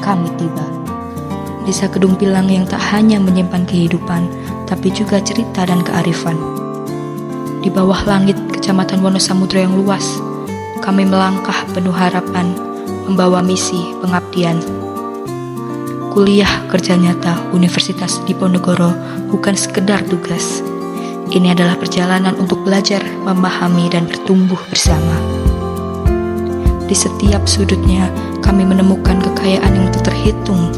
kami tiba. Desa Kedung Pilang yang tak hanya menyimpan kehidupan, tapi juga cerita dan kearifan. Di bawah langit Kecamatan Wonosamudro yang luas, kami melangkah penuh harapan, membawa misi pengabdian. Kuliah kerja nyata Universitas Diponegoro bukan sekedar tugas. Ini adalah perjalanan untuk belajar, memahami, dan bertumbuh bersama. Di setiap sudutnya, kami menemukan kekayaan yang tak terhitung,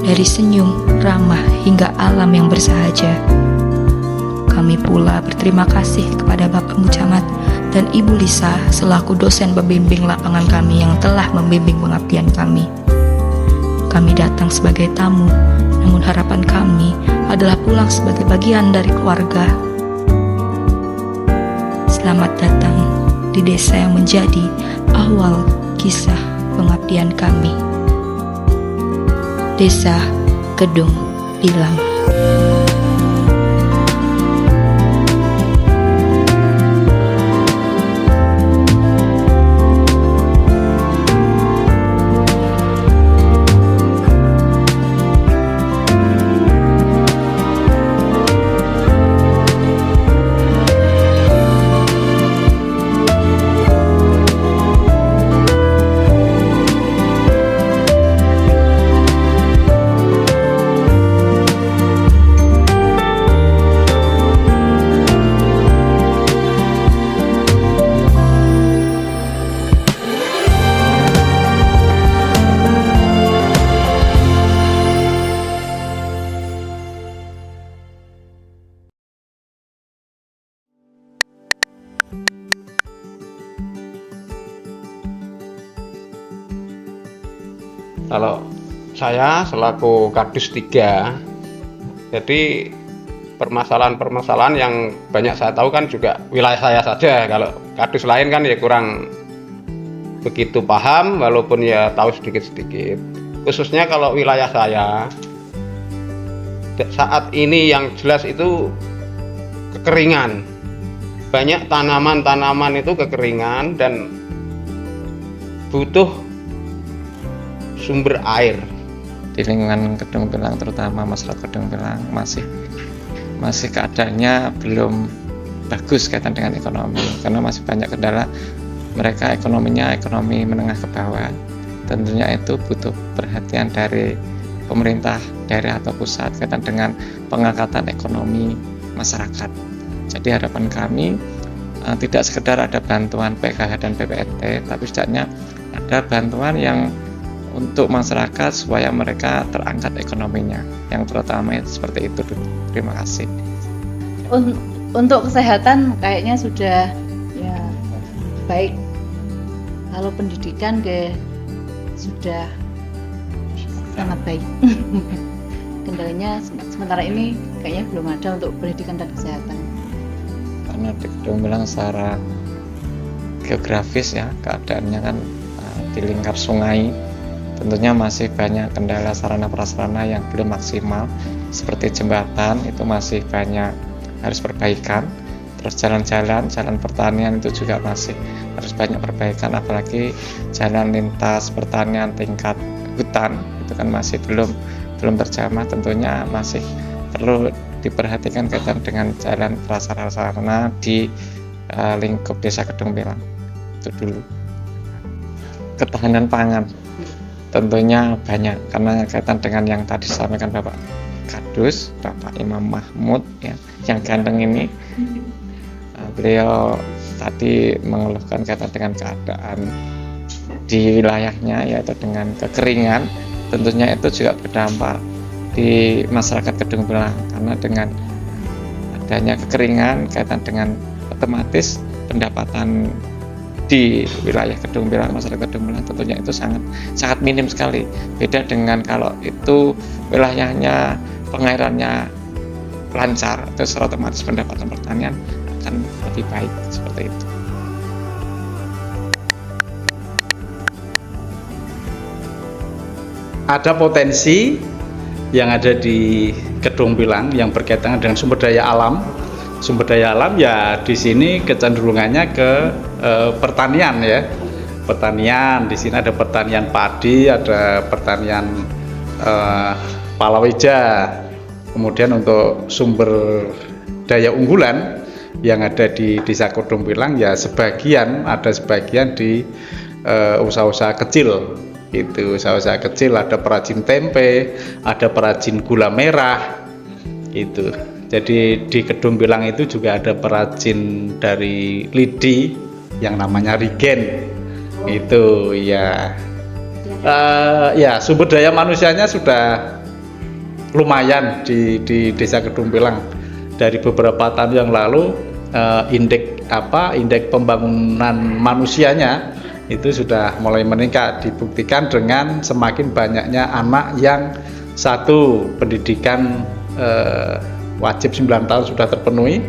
dari senyum, ramah, hingga alam yang bersahaja. Kami pula berterima kasih kepada Bapak Mucamat dan Ibu Lisa selaku dosen pembimbing lapangan kami yang telah membimbing pengabdian kami. Kami datang sebagai tamu, namun harapan kami adalah pulang sebagai bagian dari keluarga. Selamat datang di desa yang menjadi awal kisah pengabdian kami. Desa Kedung Pilang. Kalau saya selaku Kadus 3, jadi permasalahan-permasalahan yang banyak saya tahu kan juga wilayah saya saja. Kalau Kadus lain kan ya kurang begitu paham, walaupun ya tahu sedikit-sedikit. Khususnya kalau wilayah saya, saat ini yang jelas itu kekeringan. Banyak tanaman-tanaman itu kekeringan dan butuh sumber air. Di lingkungan Kedung Pilang, terutama masyarakat Kedung Pilang masih keadaannya belum bagus kaitan dengan ekonomi, karena masih banyak kendala. Mereka ekonominya ekonomi menengah ke bawah. Tentunya itu butuh perhatian dari pemerintah daerah atau pusat kaitan dengan pengangkatan ekonomi masyarakat. Jadi harapan kami tidak sekedar ada bantuan PKH dan PPRT, tapi setidaknya ada bantuan yang untuk masyarakat supaya mereka terangkat ekonominya, yang terutama seperti itu dulu. Terima kasih. Untuk kesehatan kayaknya sudah ya baik. Kalau pendidikan sudah sangat baik. Kendalanya sementara ini kayaknya belum ada untuk pendidikan dan kesehatan. Karena di Kedung Pilang secara geografis ya keadaannya kan di lingkar sungai. Tentunya masih banyak kendala sarana prasarana yang belum maksimal, seperti jembatan itu masih banyak harus perbaikan. Terus jalan pertanian itu juga masih harus banyak perbaikan, apalagi jalan lintas pertanian tingkat hutan itu kan masih belum terjamah. Tentunya masih perlu diperhatikan kaitan dengan jalan prasarana di lingkup desa Kedung Pilang. Itu dulu. Ketahanan pangan tentunya banyak, karena kaitan dengan yang tadi disampaikan Bapak Kadus, Bapak Imam Mahmud ya, yang ganteng ini. Beliau tadi mengeluhkan kaitan dengan keadaan di wilayahnya, yaitu dengan kekeringan. Tentunya itu juga berdampak di masyarakat Kedung Pilang, karena dengan adanya kekeringan kaitan dengan otomatis pendapatan di wilayah Kedung Pilang, masyarakat Kedung Pilang tentunya itu sangat minim sekali. Beda dengan kalau itu wilayahnya pengairannya lancar, terus otomatis pendapatan pertanian akan lebih baik, seperti itu. Ada potensi yang ada di Kedung Pilang yang berkaitan dengan sumber daya alam. Sumber daya alam ya di sini kecenderungannya ke pertanian ya. pertanian. Di sini ada pertanian padi, ada pertanian palawija. Kemudian untuk sumber daya unggulan yang ada di Desa Kedung Pilang ya ada sebagian di usaha-usaha kecil. Itu usaha-usaha kecil, ada perajin tempe, ada perajin gula merah. Itu. Jadi di Kedung Pilang itu juga ada perajin dari lidi yang namanya Rigen. Itu ya. Ya sumber daya manusianya sudah lumayan di Desa Kedung Pilang. Dari beberapa tahun yang lalu indeks pembangunan manusianya itu sudah mulai meningkat, dibuktikan dengan semakin banyaknya anak yang satu pendidikan wajib 9 tahun sudah terpenuhi.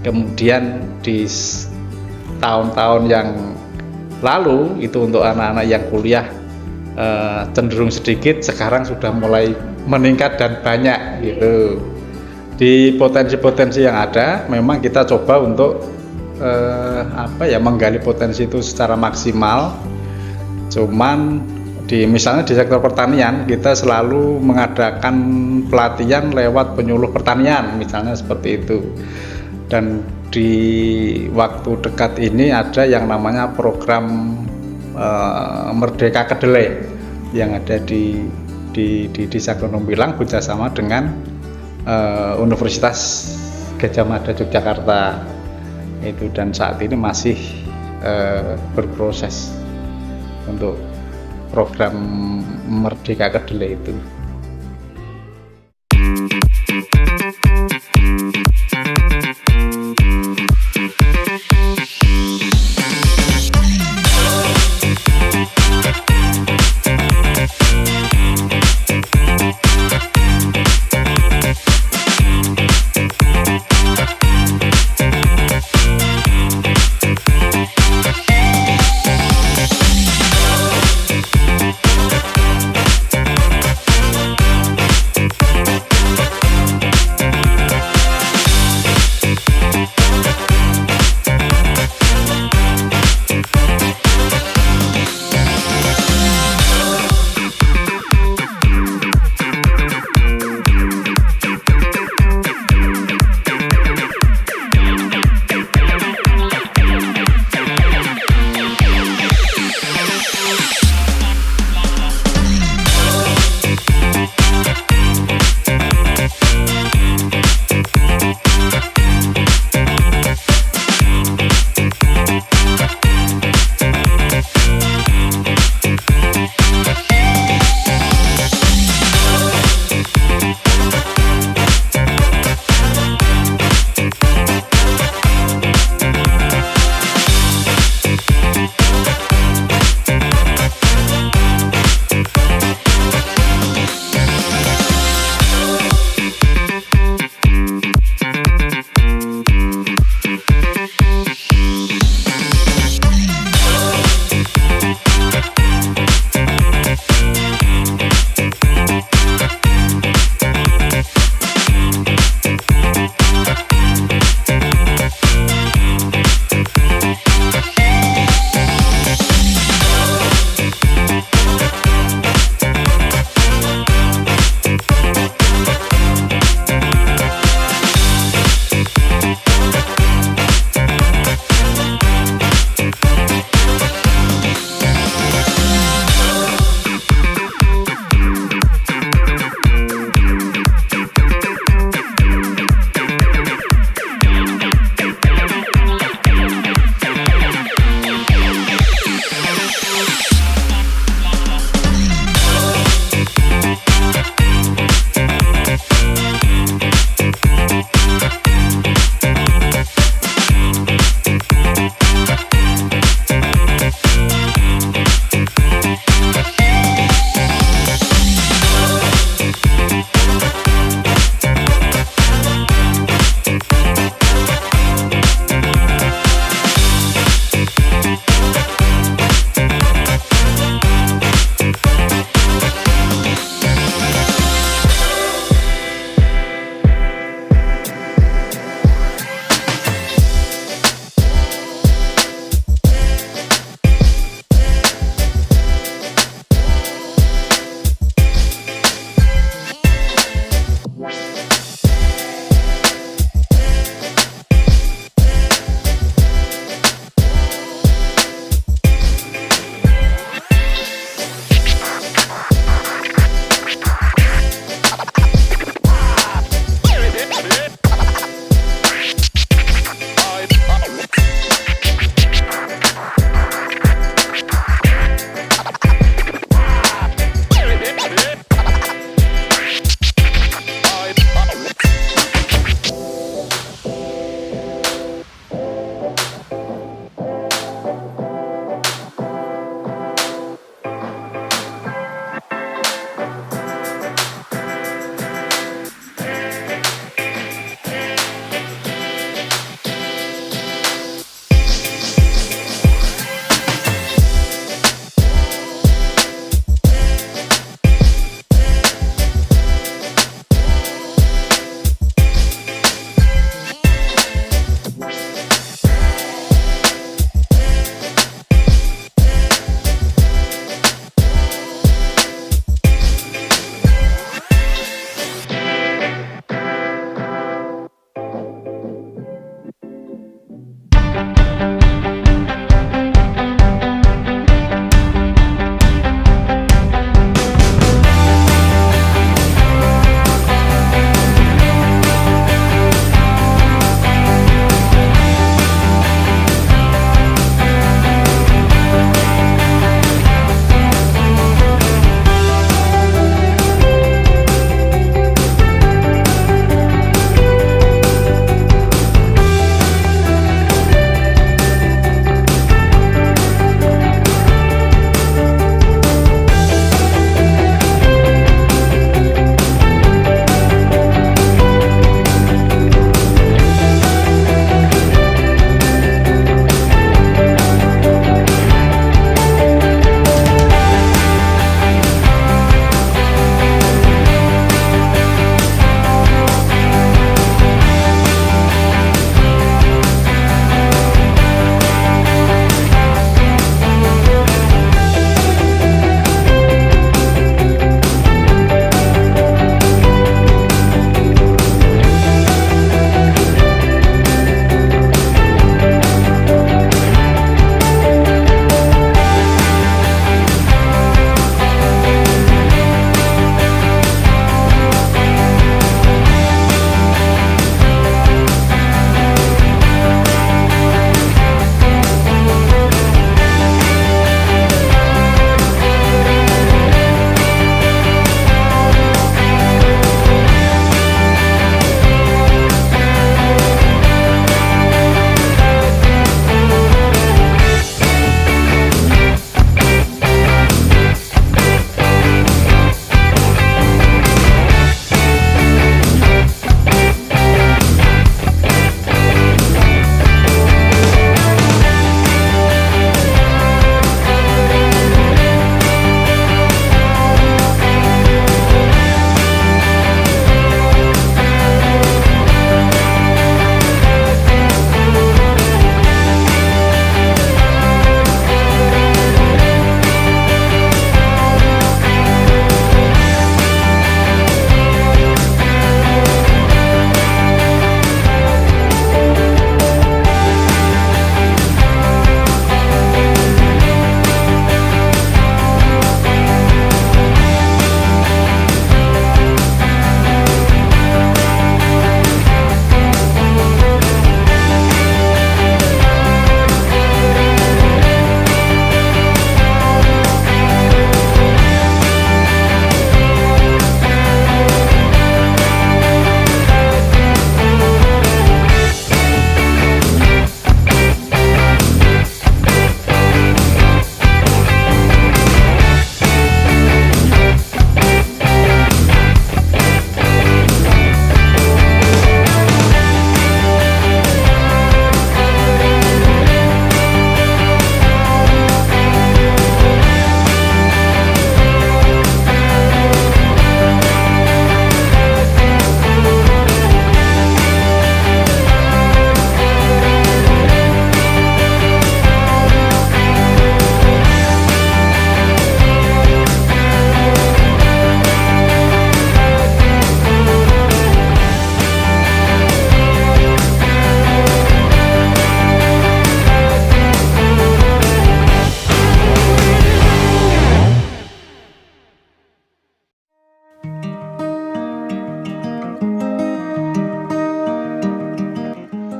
Kemudian di tahun-tahun yang lalu itu untuk anak-anak yang kuliah cenderung sedikit, sekarang sudah mulai meningkat dan banyak gitu. Di potensi-potensi yang ada memang kita coba untuk menggali potensi itu secara maksimal. Cuman misalnya di sektor pertanian kita selalu mengadakan pelatihan lewat penyuluh pertanian misalnya seperti itu. Dan di waktu dekat ini ada yang namanya program Merdeka Kedelai yang ada di Desa Kedung Pilang bekerjasama dengan Universitas Gadjah Mada Yogyakarta itu, dan saat ini masih berproses untuk program Merdeka Kedelai itu.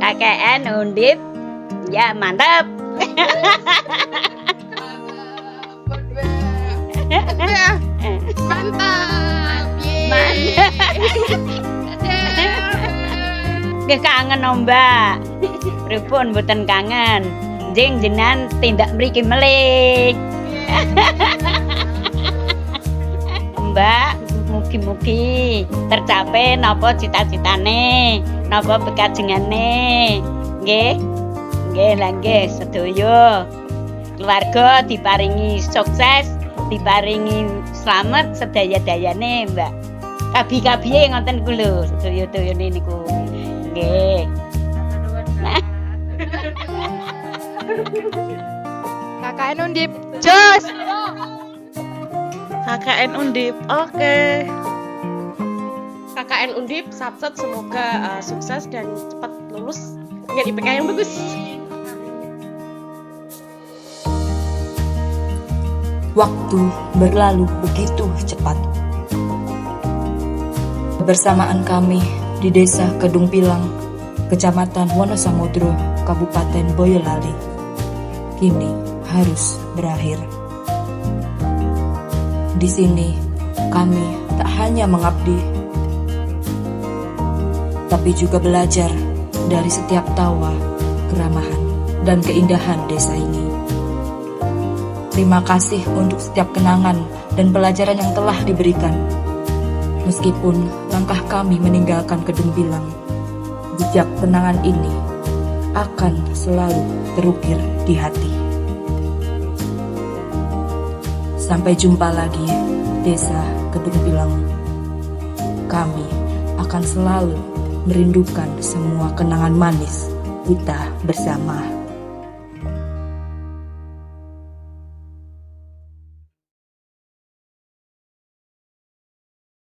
KKN Undip. Ya, mantap. Mantap. Nggih kangen Mbak. Pripun mboten kangen? Jeng jenengan tindak mriki melih. Mbak, mugi-mugi tercapai napa cita-citane, napa bekajengane. Nggih. Nggih, lah nggih sedaya. Keluarga diparingi sukses, diparingi slamet sedaya-dayane, Mbak. Kabi-kabihe ngoten ku lho, sedaya-dayane niku. Nggih. KKN Undip. Jos. KKN Undip, oke. KKN Undip, Sapset semoga sukses dan cepat lulus dengan IPK yang bagus. Waktu berlalu begitu cepat. Kebersamaan kami di Desa Kedung Pilang, Kecamatan Wonosamudro, Kabupaten Boyolali, kini harus berakhir. Di sini kami tak hanya mengabdi, tapi juga belajar dari setiap tawa, keramahan, dan keindahan desa ini. Terima kasih untuk setiap kenangan dan pelajaran yang telah diberikan. Meskipun langkah kami meninggalkan Kedung Pilang, jejak kenangan ini akan selalu terukir di hati. Sampai jumpa lagi, Desa Kedung Pilang. Kami akan selalu merindukan semua kenangan manis kita bersama.